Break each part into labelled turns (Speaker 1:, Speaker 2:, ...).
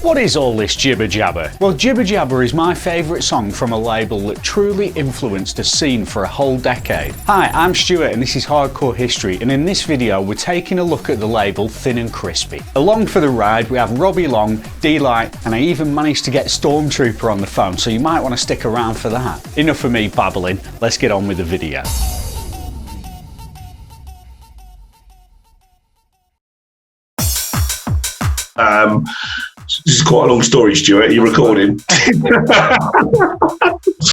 Speaker 1: What is all this Jibba Jabba? Well, Jibba Jabba is my favourite song from a label that truly influenced a scene for a whole decade. Hi, I'm Stuart and this is Hardcore History, and in this video we're taking a look at the label Thin and Crispy. Along for the ride we have Robbie Long, D-Lyte, and I even managed to get Stormtrooper on the phone, so you might want to stick around for that. Enough of me babbling, let's get on with the video.
Speaker 2: This is quite a long story, Stuart. Are you recording?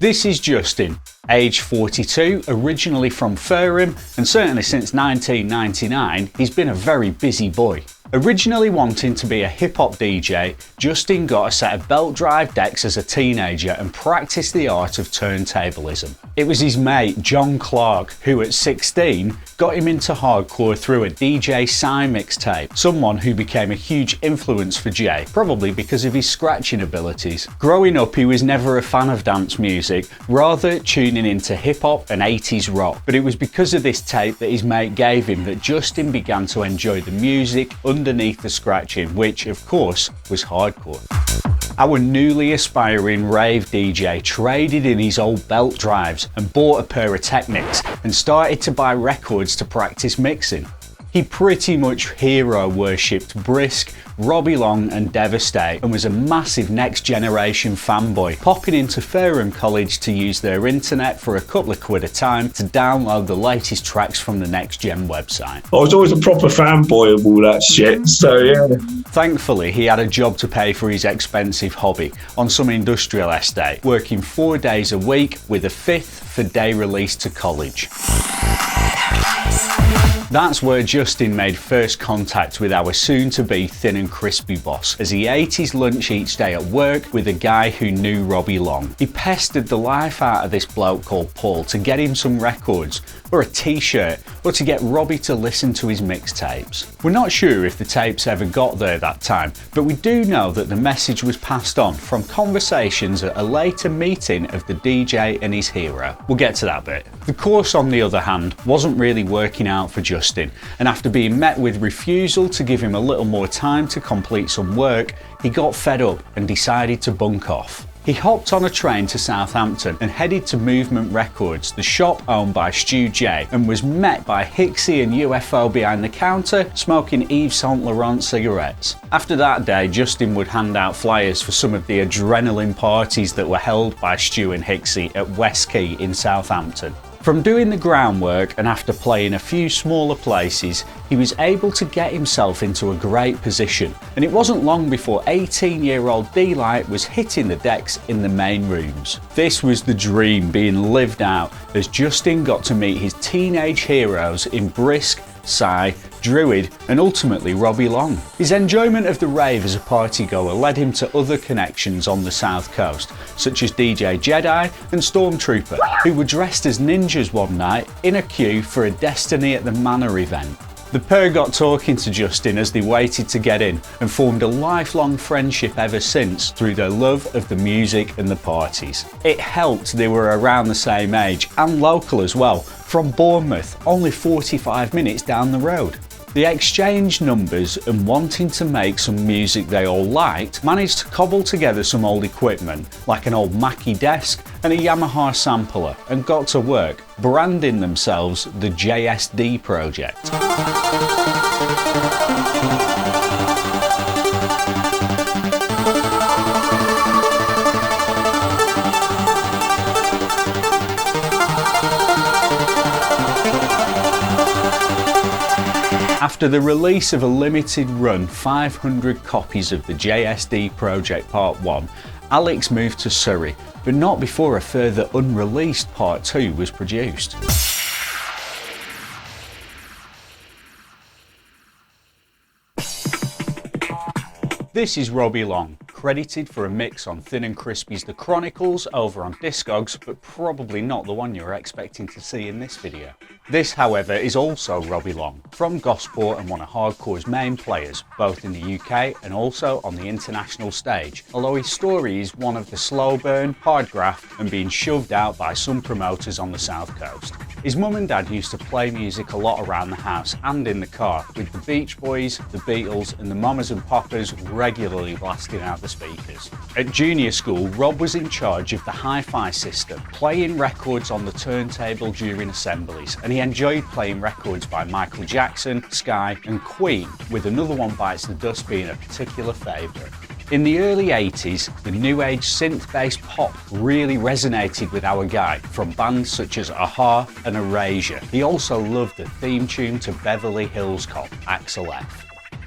Speaker 1: This is Justin, age 42, originally from Fareham, and certainly since 1999, he's been a very busy boy. Originally wanting to be a hip-hop DJ, Justin got a set of belt drive decks as a teenager and practiced the art of turntablism. It was his mate John Clark who at 16 got him into hardcore through a DJ Psy mixtape, someone who became a huge influence for Jay, probably because of his scratching abilities. Growing up he was never a fan of dance music, rather tuning into hip-hop and 80s rock, but it was because of this tape that his mate gave him that Justin began to enjoy the music underneath the scratching, which of course was hardcore. Our newly aspiring rave DJ traded in his old belt drives and bought a pair of Technics and started to buy records to practice mixing. He pretty much hero worshipped Brisk, Robbie Long and Devastate, and was a massive next generation fanboy, popping into Fareham College to use their internet for a couple of quid a time to download the latest tracks from the Next Gen website.
Speaker 2: I was always a proper fanboy of all that shit, so yeah.
Speaker 1: Thankfully, he had a job to pay for his expensive hobby on some industrial estate, working 4 days a week with a fifth for day release to college. That's where Justin made first contact with our soon-to-be Thin and Crispy boss, as he ate his lunch each day at work with a guy who knew Robbie Long. He pestered the life out of this bloke called Paul to get him some records, or a t-shirt, or to get Robbie to listen to his mixtapes. We're not sure if the tapes ever got there that time, but we do know that the message was passed on from conversations at a later meeting of the DJ and his hero. We'll get to that bit. The course, on the other hand, wasn't really working out for Justin, and after being met with refusal to give him a little more time to complete some work, he got fed up and decided to bunk off. He hopped on a train to Southampton and headed to Movement Records, the shop owned by Stuart-K, and was met by Hicksy and UFO behind the counter smoking Yves Saint Laurent cigarettes. After that day, Justin would hand out flyers for some of the adrenaline parties that were held by Stu and Hicksy at West Quay in Southampton. From doing the groundwork and after playing a few smaller places, he was able to get himself into a great position, and it wasn't long before 18-year-old D-Lyte was hitting the decks in the main rooms. This was the dream being lived out, as Justin got to meet his teenage heroes in Brisk, Psy, Druid and ultimately Robbie Long. His enjoyment of the rave as a partygoer led him to other connections on the south coast, such as DJ Jedi and Stormtrooper, who were dressed as ninjas one night in a queue for a Destiny at the Manor event. The pair got talking to Justin as they waited to get in and formed a lifelong friendship ever since through their love of the music and the parties. It helped they were around the same age and local as well, from Bournemouth, only 45 minutes down the road. They exchanged numbers and, wanting to make some music they all liked, managed to cobble together some old equipment like an old Mackie desk and a Yamaha sampler, and got to work branding themselves the JSD Project. After the release of a limited run 500 copies of the JSD Project Part 1, Alex moved to Surrey, but not before a further unreleased Part 2 was produced. This is Robbie Long, credited for a mix on Thin and Crispy's The Chronicles over on Discogs, but probably not the one you're expecting to see in this video. This, however, is also Robbie Long, from Gosport and one of hardcore's main players, both in the UK and also on the international stage, although his story is one of the slow burn, hard graft and being shoved out by some promoters on the south coast. His mum and dad used to play music a lot around the house and in the car, with the Beach Boys, the Beatles and the Mamas and Papas regularly blasting out the speakers. At junior school, Rob was in charge of the hi-fi system, playing records on the turntable during assemblies, and he enjoyed playing records by Michael Jackson, Sky and Queen, with Another One Bites the Dust being a particular favourite. In the early 80s, the new age synth-based pop really resonated with our guy, from bands such as Aha and Erasure. He also loved the theme tune to Beverly Hills Cop, Axel F.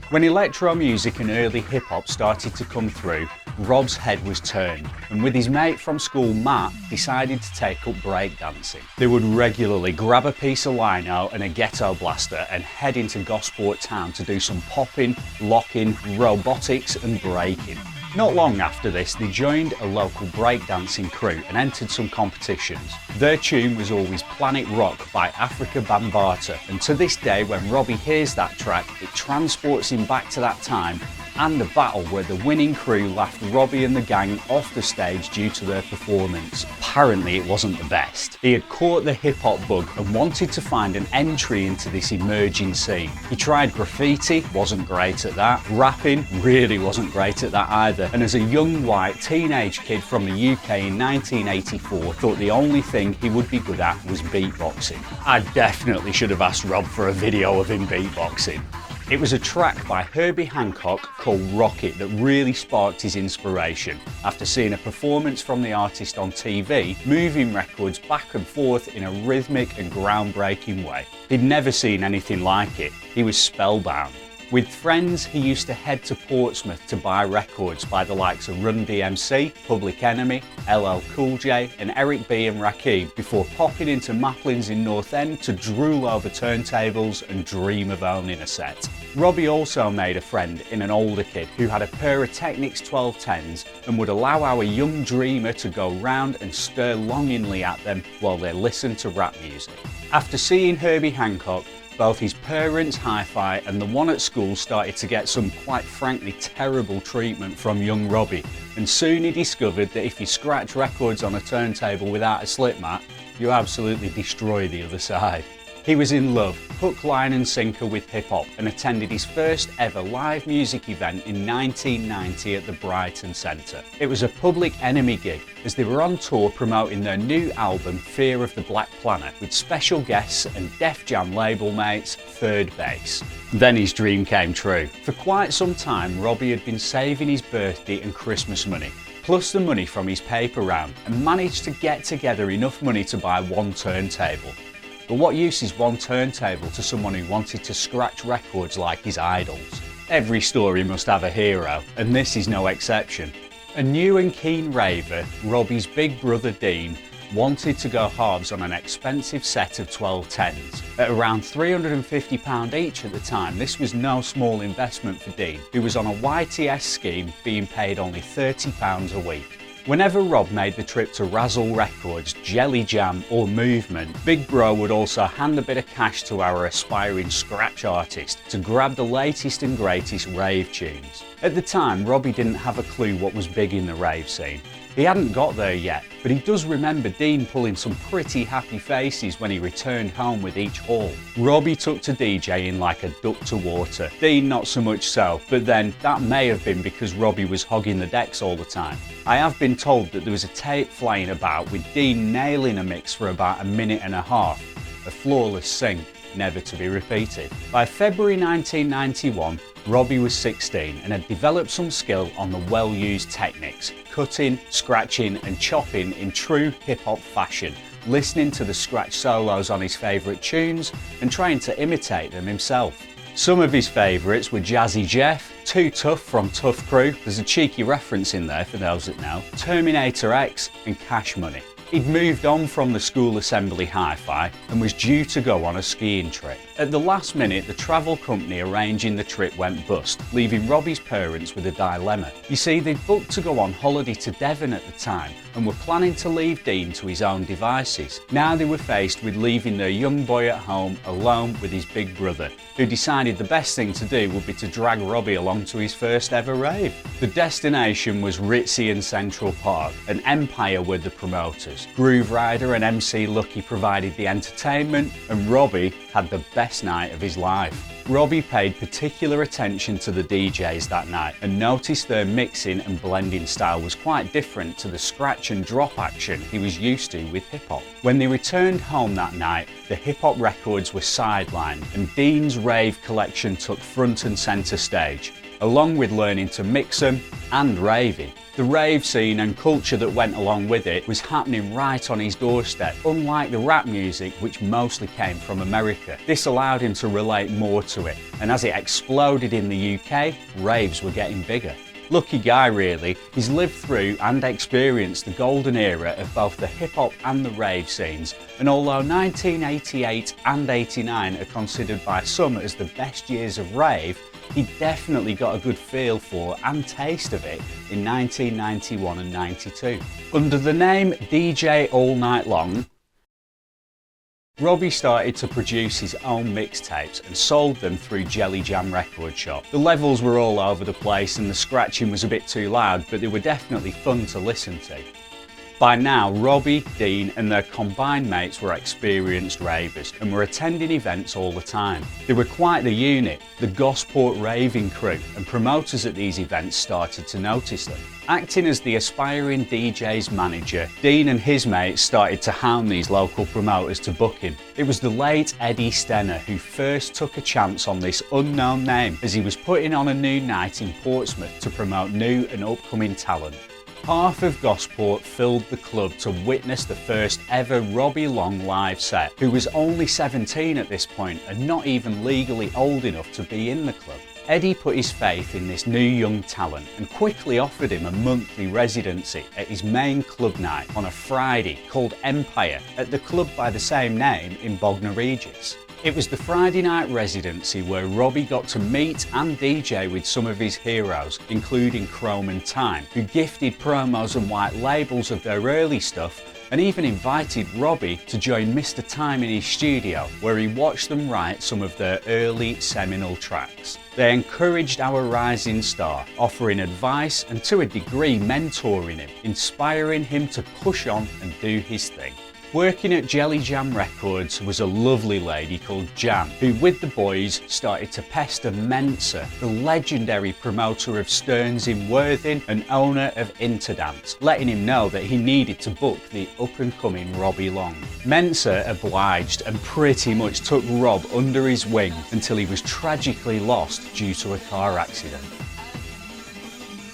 Speaker 1: When electro music and early hip-hop started to come through, Rob's head was turned, and with his mate from school, Matt, decided to take up breakdancing. They would regularly grab a piece of lino and a ghetto blaster and head into Gosport town to do some popping, locking, robotics and breaking. Not long after this, they joined a local breakdancing crew and entered some competitions. Their tune was always Planet Rock by Africa Bambaataa, and to this day when Robbie hears that track, it transports him back to that time and the battle where the winning crew laughed Robbie and the gang off the stage due to their performance. Apparently it wasn't the best. He had caught the hip-hop bug and wanted to find an entry into this emerging scene. He tried graffiti, wasn't great at that. Rapping, really wasn't great at that either. And as a young white teenage kid from the UK in 1984, thought the only thing he would be good at was beatboxing. I definitely should have asked Rob for a video of him beatboxing. It was a track by Herbie Hancock called Rocket that really sparked his inspiration after seeing a performance from the artist on TV, moving records back and forth in a rhythmic and groundbreaking way. He'd never seen anything like it. He was spellbound. With friends, he used to head to Portsmouth to buy records by the likes of Run DMC, Public Enemy, LL Cool J and Eric B and Rakim before popping into Maplin's in North End to drool over turntables and dream of owning a set. Robbie also made a friend in an older kid who had a pair of Technics 1210s and would allow our young dreamer to go round and stare longingly at them while they listened to rap music. After seeing Herbie Hancock, both his parents' hi-fi and the one at school started to get some quite frankly terrible treatment from young Robbie, and soon he discovered that if you scratch records on a turntable without a slip mat, you absolutely destroy the other side. He was in love, hook, line and sinker with hip-hop, and attended his first ever live music event in 1990 at the Brighton Centre. It was a Public Enemy gig, as they were on tour promoting their new album Fear of the Black Planet, with special guests and Def Jam label mates Third Base. Then his dream came true. For quite some time, Robbie had been saving his birthday and Christmas money, plus the money from his paper round, and managed to get together enough money to buy one turntable. But what use is one turntable to someone who wanted to scratch records like his idols? Every story must have a hero, and this is no exception. A new and keen raver, Robbie's big brother Dean wanted to go halves on an expensive set of 1210s. At around £350 each at the time, this was no small investment for Dean, who was on a YTS scheme being paid only £30 a week. Whenever Rob made the trip to Razzle Records, Jelly Jam or Movement, Big Bro would also hand a bit of cash to our aspiring scratch artist to grab the latest and greatest rave tunes. At the time, Robbie didn't have a clue what was big in the rave scene. He hadn't got there yet, but he does remember Dean pulling some pretty happy faces when he returned home with each haul. Robbie took to DJing like a duck to water. Dean not so much so, but then that may have been because Robbie was hogging the decks all the time. I have been told that there was a tape flying about with Dean nailing a mix for about a minute and a half. A flawless sing, never to be repeated. By February 1991, Robbie was 16 and had developed some skill on the well-used Technics, cutting, scratching and chopping in true hip-hop fashion, listening to the scratch solos on his favourite tunes and trying to imitate them himself. Some of his favourites were Jazzy Jeff, Too Tough from Tough Crew, there's a cheeky reference in there for those that know, Terminator X and Cash Money. He'd moved on from the school assembly hi-fi and was due to go on a skiing trip. At the last minute, the travel company arranging the trip went bust, leaving Robbie's parents with a dilemma. You see, they'd booked to go on holiday to Devon at the time and were planning to leave Dean to his own devices. Now they were faced with leaving their young boy at home alone with his big brother, who decided the best thing to do would be to drag Robbie along to his first ever rave. The destination was ritzy and Central Park, and Empire were the promoters. Groove Rider and MC Lucky provided the entertainment, and Robbie had the best night of his life. Robbie paid particular attention to the DJs that night and noticed their mixing and blending style was quite different to the scratch and drop action he was used to with hip-hop. When they returned home that night, the hip-hop records were sidelined and Dean's rave collection took front and centre stage, along with learning to mix them and raving. The rave scene and culture that went along with it was happening right on his doorstep, unlike the rap music which mostly came from America. This allowed him to relate more to it, and as it exploded in the UK, raves were getting bigger. Lucky guy really, he's lived through and experienced the golden era of both the hip-hop and the rave scenes, and although 1988 and 89 are considered by some as the best years of rave, he definitely got a good feel for and taste of it in 1991 and 92. Under the name DJ All Night Long, Robbie started to produce his own mixtapes and sold them through Jelly Jam record shop. The levels were all over the place and the scratching was a bit too loud, but they were definitely fun to listen to. By now, Robbie, Dean and their combined mates were experienced ravers and were attending events all the time. They were quite the unit, the Gosport raving crew, and promoters at these events started to notice them. Acting as the aspiring DJ's manager, Dean and his mates started to hound these local promoters to book him. It was the late Eddie Stenner who first took a chance on this unknown name as he was putting on a new night in Portsmouth to promote new and upcoming talent. Half of Gosport filled the club to witness the first ever Robbie Long live set, who was only 17 at this point and not even legally old enough to be in the club. Eddie put his faith in this new young talent and quickly offered him a monthly residency at his main club night on a Friday called Empire at the club by the same name in Bognor Regis. It was the Friday night residency where Robbie got to meet and DJ with some of his heroes, including Chrome and Time, who gifted promos and white labels of their early stuff and even invited Robbie to join Mr. Time in his studio, where he watched them write some of their early seminal tracks. They encouraged our rising star, offering advice and to a degree mentoring him, inspiring him to push on and do his thing. Working at Jelly Jam Records was a lovely lady called Jan, who with the boys started to pester Mensa, the legendary promoter of Stearns in Worthing and owner of Interdance, letting him know that he needed to book the up-and-coming Robbie Long. Mensa obliged and pretty much took Rob under his wing until he was tragically lost due to a car accident.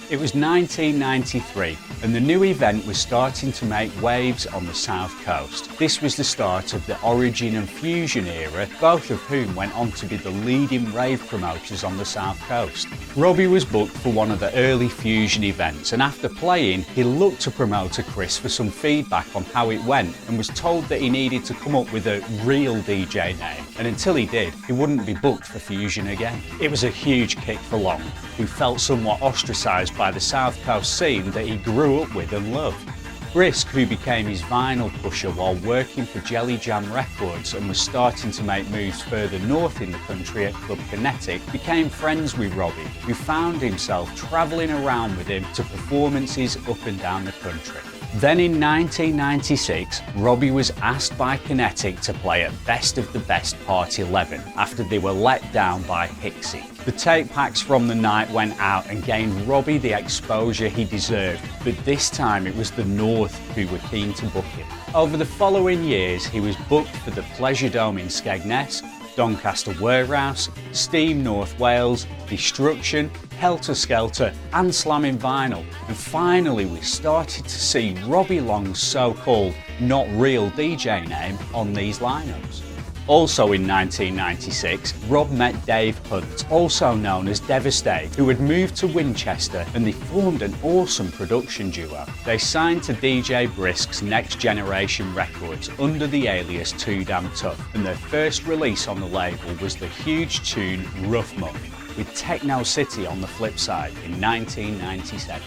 Speaker 1: It was 1993 and the new event was starting to make waves on the South Coast. This was the start of the Origin and Fusion era, both of whom went on to be the leading rave promoters on the South Coast. Robbie was booked for one of the early Fusion events, and after playing, he looked to promoter Chris for some feedback on how it went and was told that he needed to come up with a real DJ name, and until he did, he wouldn't be booked for Fusion again. It was a huge kick for Long, who felt somewhat ostracised by the South Coast scene that he grew up with and loved. Brisk, who became his vinyl pusher while working for Jelly Jam Records and was starting to make moves further north in the country at Club Kinetic, became friends with Robbie, who found himself travelling around with him to performances up and down the country. Then in 1996, Robbie was asked by Kinetic to play at Best of the Best Part 11 after they were let down by Hixie. The tape packs from the night went out and gained Robbie the exposure he deserved, but this time it was the North who were keen to book him. Over the following years, he was booked for the Pleasure Dome in Skegness, Doncaster Warehouse, Steam North Wales, Destruction, Helter Skelter and Slamming Vinyl, and finally we started to see Robbie Long's so-called not real DJ name on these lineups. Also in 1996, Rob met Dave Hunt, also known as Devastate, who had moved to Winchester, and they formed an awesome production duo. They signed to DJ Brisk's Next Generation Records under the alias Too Damn Tough, and their first release on the label was the huge tune Rough Muck, with Techno City on the flip side in 1997.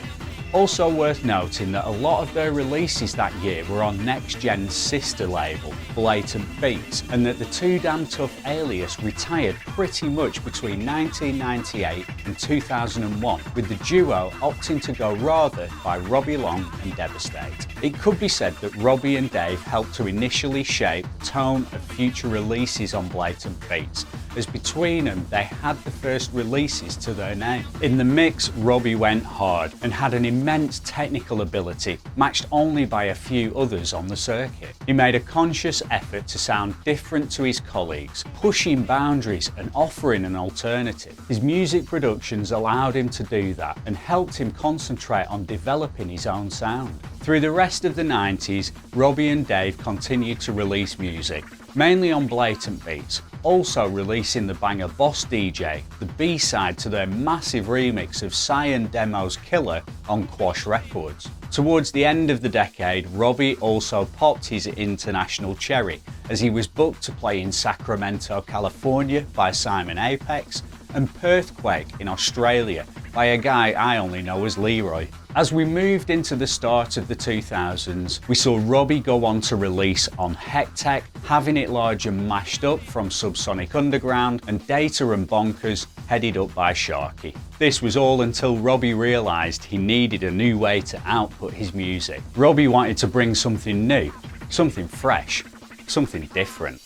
Speaker 1: Also worth noting that a lot of their releases that year were on Next Gen's sister label, Blatant Beats, and that the Too Damn Tough alias retired pretty much between 1998 and 2001, with the duo opting to go rather by Robbie Long and Devastate. It could be said that Robbie and Dave helped to initially shape the tone of future releases on Blatant Beats, as between them they had the first releases to their name. In the mix, Robbie went hard and had an immense technical ability, matched only by a few others on the circuit. He made a conscious effort to sound different to his colleagues, pushing boundaries and offering an alternative. His music productions allowed him to do that and helped him concentrate on developing his own sound. Through the rest of the 90s, Robbie and Dave continued to release music, mainly on Blatant Beats, also releasing the banger Boss DJ, the B-side to their massive remix of Cyan Demo's Killer on Quash Records. Towards the end of the decade, Robbie also popped his international cherry as he was booked to play in Sacramento, California by Simon Apex, and Perthquake in Australia by a guy I only know as Leroy. As we moved into the start of the 2000s, we saw Robbie go on to release on Hectech, Having It Large and Mashed Up from Subsonic Underground, and Data and Bonkers, headed up by Sharky. This was all until Robbie realised he needed a new way to output his music. Robbie wanted to bring something new, something fresh, something different.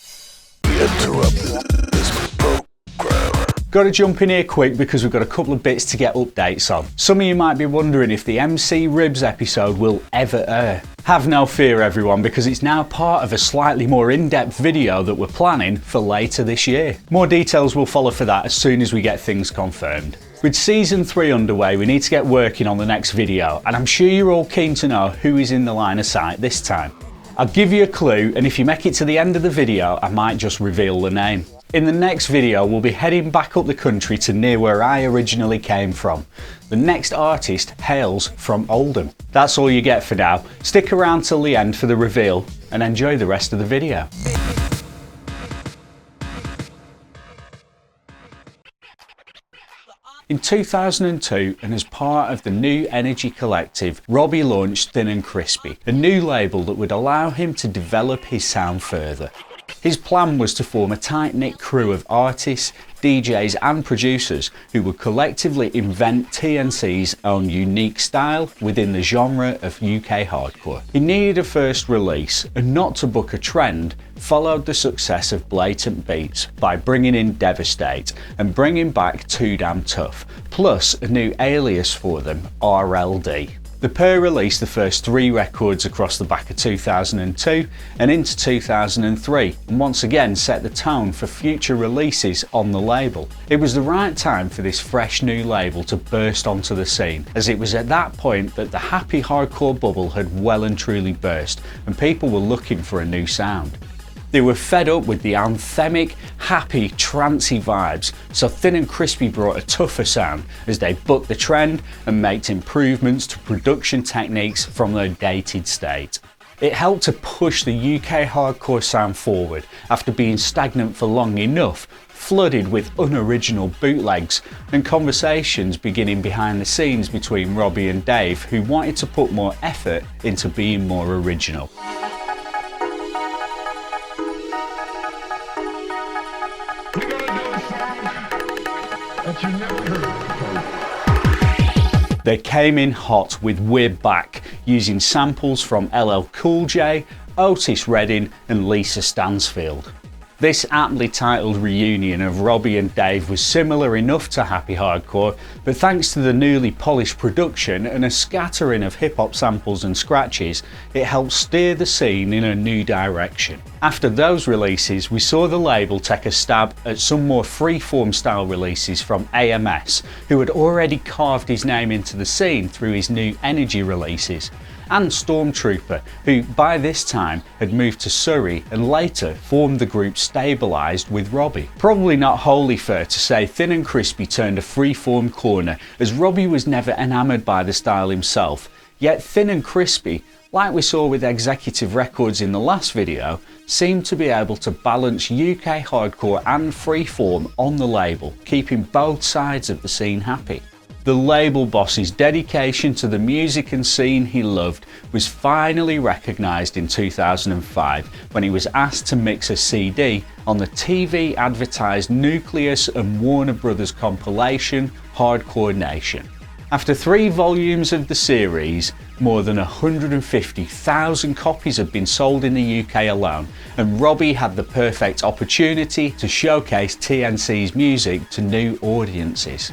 Speaker 1: Got to jump in here quick because we've got a couple of bits to get updates on. Some of you might be wondering if the MC Ribs episode will ever air. Have no fear everyone, because it's now part of a slightly more in-depth video that we're planning for later this year. More details will follow for that as soon as we get things confirmed. With season 3 underway, we need to get working on the next video, and I'm sure you're all keen to know who is in the line of sight this time. I'll give you a clue, and if you make it to the end of the video, I might just reveal the name. In the next video, we'll be heading back up the country to near where I originally came from. The next artist hails from Oldham. That's all you get for now. Stick around till the end for the reveal and enjoy the rest of the video. In 2002, and as part of the New Energy Collective, Robbie launched Thin and Crispy, a new label that would allow him to develop his sound further. His plan was to form a tight-knit crew of artists, DJs and producers who would collectively invent TNC's own unique style within the genre of UK hardcore. He needed a first release, and not to buck a trend, followed the success of Blatant Beats by bringing in Devastate and bringing back Too Damn Tough, plus a new alias for them, RLD. The pair released the first 3 records across the back of 2002 and into 2003, and once again set the tone for future releases on the label. It was the right time for this fresh new label to burst onto the scene, as it was at that point that the happy hardcore bubble had well and truly burst, and people were looking for a new sound. They were fed up with the anthemic, happy, trancey vibes, so Thin and Crispy brought a tougher sound as they bucked the trend and made improvements to production techniques from their dated state. It helped to push the UK hardcore sound forward after being stagnant for long enough, flooded with unoriginal bootlegs, and conversations beginning behind the scenes between Robbie and Dave, who wanted to put more effort into being more original. They came in hot with We're Back, using samples from LL Cool J, Otis Redding and Lisa Stansfield. This aptly titled reunion of Robbie and Dave was similar enough to happy hardcore, but thanks to the newly polished production and a scattering of hip-hop samples and scratches, it helped steer the scene in a new direction. After those releases, we saw the label take a stab at some more freeform style releases from AMS, who had already carved his name into the scene through his New Energy releases. and Stormtrooper, who by this time had moved to Surrey and later formed the group Stabilised with Robbie. Probably not wholly fair to say Thin and Crispy turned a free-form corner, as Robbie was never enamoured by the style himself, yet Thin and Crispy, like we saw with Executive Records in the last video, seemed to be able to balance UK hardcore and freeform on the label, keeping both sides of the scene happy. The label boss's dedication to the music and scene he loved was finally recognised in 2005 when he was asked to mix a CD on the TV advertised Nucleus and Warner Brothers compilation Hardcore Nation. After 3 volumes of the series, more than 150,000 copies had been sold in the UK alone, and Robbie had the perfect opportunity to showcase TNC's music to new audiences.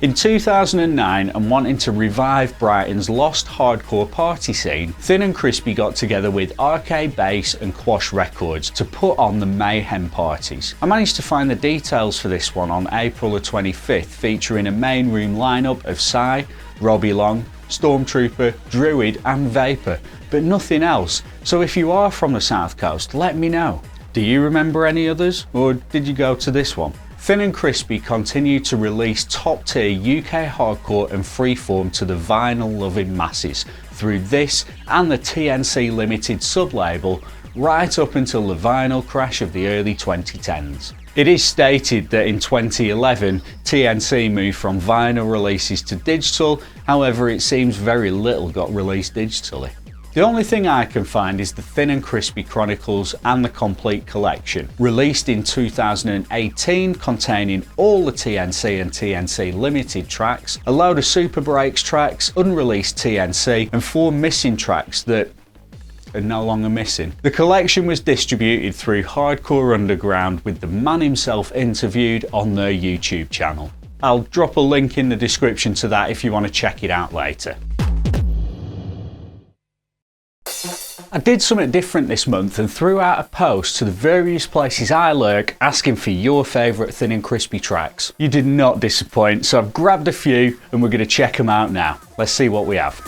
Speaker 1: In 2009, and wanting to revive Brighton's lost hardcore party scene, Thin and Crispy got together with Arcade Bass and Quash Records to put on the Mayhem parties. I managed to find the details for this one on April the 25th, featuring a main room lineup of Psy, Robbie Long, Stormtrooper, Druid and Vapor, but nothing else. So if you are from the South Coast, let me know. Do you remember any others, or did you go to this one? Thin and Crispy continued to release top-tier UK hardcore and freeform to the vinyl-loving masses through this and the TNC Limited sub-label right up until the vinyl crash of the early 2010s. It is stated that in 2011 TNC moved from vinyl releases to digital, however it seems very little got released digitally. The only thing I can find is the Thin and Crispy Chronicles and the Complete Collection, released in 2018, containing all the TNC and TNC Limited tracks, a load of Super Breaks tracks, unreleased TNC, and 4 missing tracks that are no longer missing. The collection was distributed through Hardcore Underground, with the man himself interviewed on their YouTube channel. I'll drop a link in the description to that if you want to check it out later. I did something different this month and threw out a post to the various places I lurk asking for your favourite Thin and Crispy tracks. You did not disappoint, so I've grabbed a few and we're going to check them out now. Let's see what we have.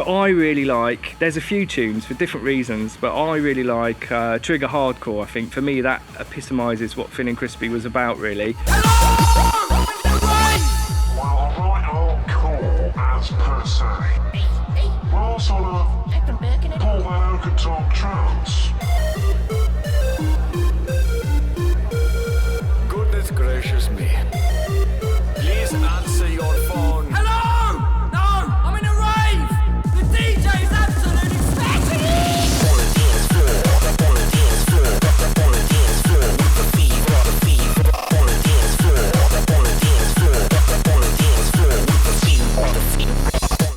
Speaker 3: I really like, there's a few tunes for different reasons, but I really like Trigger Hardcore. I think for me that epitomises what Thin and Crispy was about, really.
Speaker 4: Well, alright, hardcore as per se. Well, sort of call that oak talk trance.
Speaker 5: Goodness gracious me. Please answer your phone.
Speaker 6: Hello! No! I'm in a rave! The DJ is absolutely smashing it!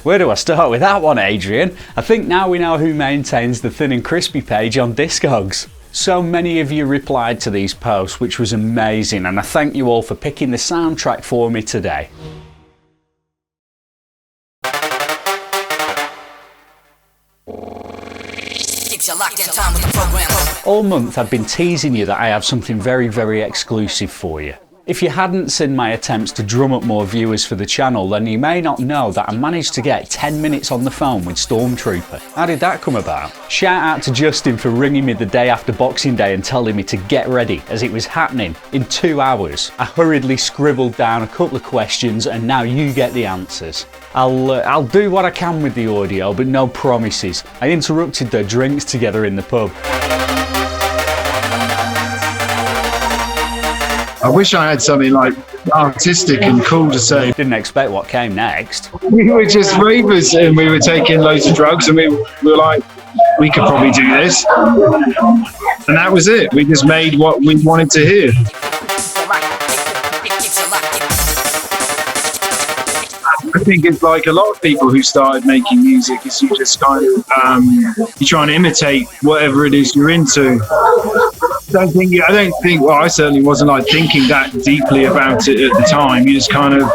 Speaker 1: Where do I start with that one, Adrian? I think now we know who maintains the Thin and Crispy page on Discogs. So many of you replied to these posts, which was amazing, and I thank you all for picking the soundtrack for me today. All month I've been teasing you that I have something very, very exclusive for you. If you hadn't seen my attempts to drum up more viewers for the channel, then you may not know that I managed to get 10 minutes on the phone with Stormtrooper. How did that come about? Shout out to Justin for ringing me the day after Boxing Day and telling me to get ready, as it was happening in 2 hours. I hurriedly scribbled down a couple of questions and now you get the answers. I'll do what I can with the audio, but no promises. I interrupted their drinks together in the pub.
Speaker 7: I wish I had something like artistic and cool to say.
Speaker 1: Didn't expect what came next.
Speaker 7: We were just ravers and we were taking loads of drugs and we were like, we could probably do this. And that was it. We just made what we wanted to hear. I think it's like a lot of people who started making music is you just kind of, you try and imitate whatever it is you're into. I don't think, well, I certainly wasn't like thinking that deeply about it at the time. You just kind of,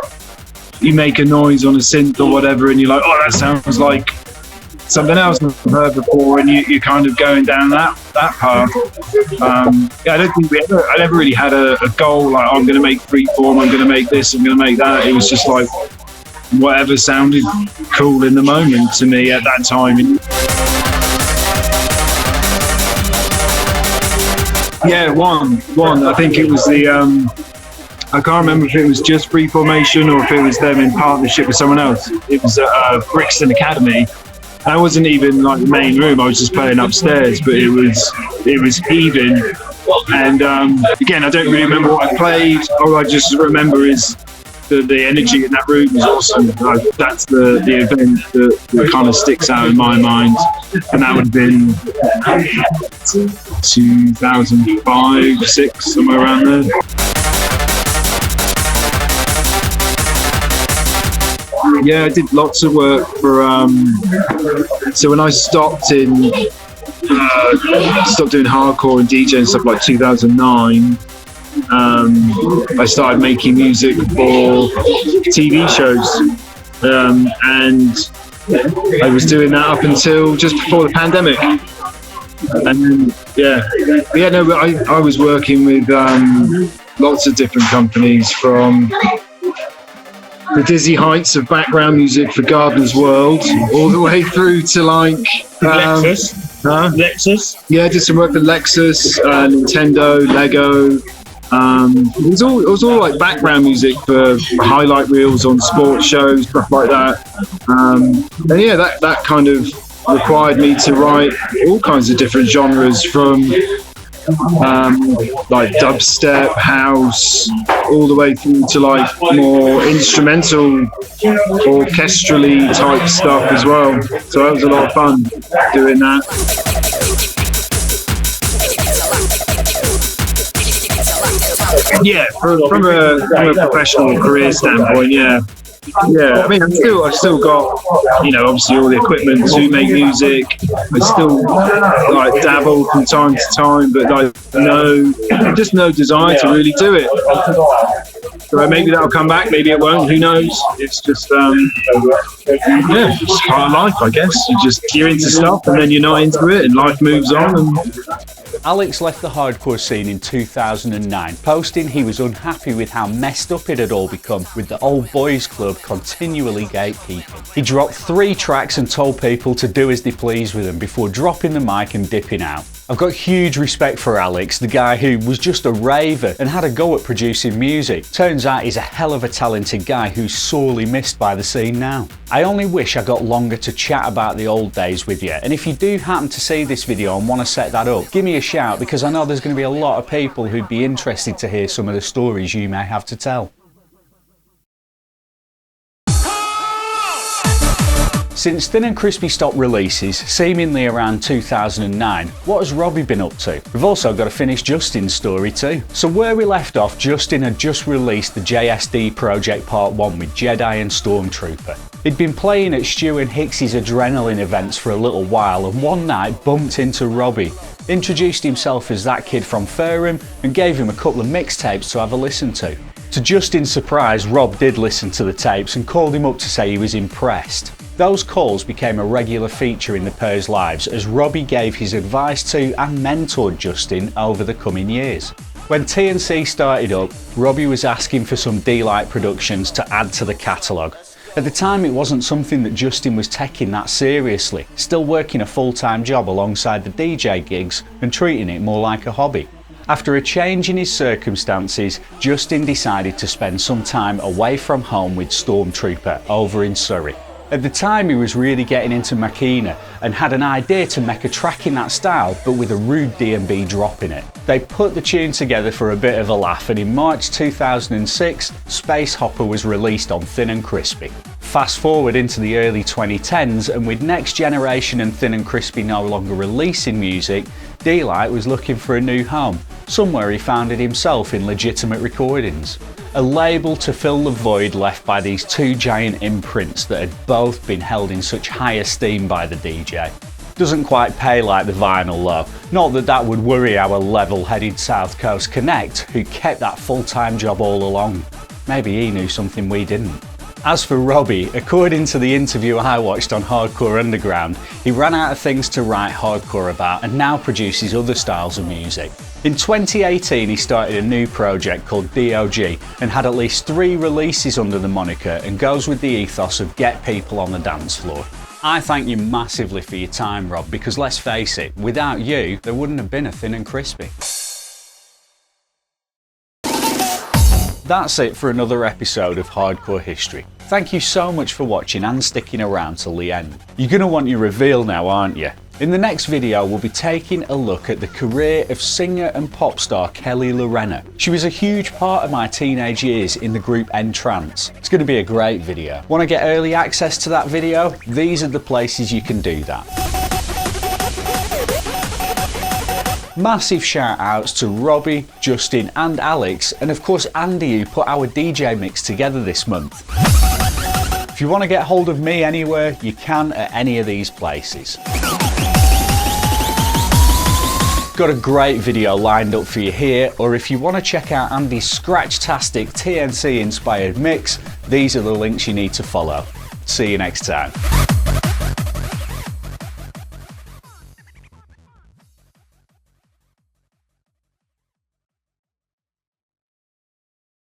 Speaker 7: you make a noise on a synth or whatever and you're like, oh, that sounds like something else I've heard before, and you're kind of going down that path. I don't think I never really had a goal like, oh, I'm going to make freeform, I'm going to make this, I'm going to make that. It was just like, whatever sounded cool in the moment to me at that time. Yeah, one. I think it was the, I can't remember if it was just Freeformation or if it was them in partnership with someone else. It was at Brixton Academy. I wasn't even like the main room, I was just playing upstairs, but it was heaving. And again, I don't really remember what I played. All I just remember is the energy in that room was awesome. That's the event that kind of sticks out in my mind, and that would have been 2005, 6, somewhere around there. Yeah, I did lots of work for. So when I stopped doing hardcore and DJ and stuff like 2009. I started making music for TV shows, and I was doing that up until just before the pandemic. And then, I was working with lots of different companies, from the dizzy heights of background music for Gardener's World, all the way through to like
Speaker 2: Lexus. Lexus.
Speaker 7: Yeah, I did some work for Lexus, Nintendo, Lego. It was all like background music for highlight reels on sports shows, stuff like that. And yeah, that kind of required me to write all kinds of different genres, from like dubstep, house, all the way through to like more instrumental, orchestrally type stuff as well. So that was a lot of fun doing that. Yeah, from a professional career standpoint, yeah. I mean, I've still got, obviously all the equipment to make music. I still like dabble from time to time, but no desire to really do it. So maybe that'll come back, maybe it won't. Who knows? It's just, it's part of life, I guess. You're into stuff, and then you're not into it, and life moves on. And
Speaker 1: Alex left the hardcore scene in 2009, posting he was unhappy with how messed up it had all become, with the old boys club continually gatekeeping. He dropped 3 tracks and told people to do as they please with them before dropping the mic and dipping out. I've got huge respect for Alex, the guy who was just a raver and had a go at producing music. Turns out he's a hell of a talented guy who's sorely missed by the scene now. I only wish I got longer to chat about the old days with you, and if you do happen to see this video and want to set that up, give me a shout, because I know there's going to be a lot of people who'd be interested to hear some of the stories you may have to tell. Since Thin and Crispy stopped releases, seemingly around 2009, what has Robbie been up to? We've also got to finish Justin's story too. So where we left off, Justin had just released the JSD Project Part 1 with Jedi and Stormtrooper. He'd been playing at Stu and Hicks's Adrenaline events for a little while, and one night bumped into Robbie, introduced himself as that kid from Fairham, and gave him a couple of mixtapes to have a listen to. To Justin's surprise, Rob did listen to the tapes and called him up to say he was impressed. Those calls became a regular feature in the pair's lives as Robbie gave his advice to and mentored Justin over the coming years. When TNC started up, Robbie was asking for some D-Lyte productions to add to the catalogue. At the time, it wasn't something that Justin was taking that seriously, still working a full-time job alongside the DJ gigs and treating it more like a hobby. After a change in his circumstances, Justin decided to spend some time away from home with Stormtrooper over in Surrey. At the time, he was really getting into Makina and had an idea to make a track in that style, but with a rude D&B drop in it. They put the tune together for a bit of a laugh, and in March 2006, Space Hopper was released on Thin and Crispy. Fast forward into the early 2010s, and with Next Generation and Thin and Crispy no longer releasing music, D-Lyte was looking for a new home, somewhere he founded himself in Legitimate Recordings. A label to fill the void left by these two giant imprints that had both been held in such high esteem by the DJ. Doesn't quite pay like the vinyl though, not that that would worry our level-headed South Coast Connect, who kept that full-time job all along. Maybe he knew something we didn't. As for Robbie, according to the interview I watched on Hardcore Underground, he ran out of things to write hardcore about and now produces other styles of music. In 2018 he started a new project called DOG and had at least 3 releases under the moniker and goes with the ethos of get people on the dance floor. I thank you massively for your time, Rob, because let's face it, without you there wouldn't have been a Thin and Crispy. That's it for another episode of Hardcore History. Thank you so much for watching and sticking around till the end. You're going to want your reveal now, aren't you? In the next video we'll be taking a look at the career of singer and pop star Kelly Lorena. She was a huge part of my teenage years in the group Trance. It's going to be a great video. Want to get early access to that video? These are the places you can do that. Massive shout outs to Robbie, Justin and Alex, and of course Andy, who put our DJ mix together this month. If you want to get hold of me anywhere, you can at any of these places. Got a great video lined up for you here, or if you want to check out Andy's scratch-tastic TNC inspired mix, these are the links you need to follow. See you next time.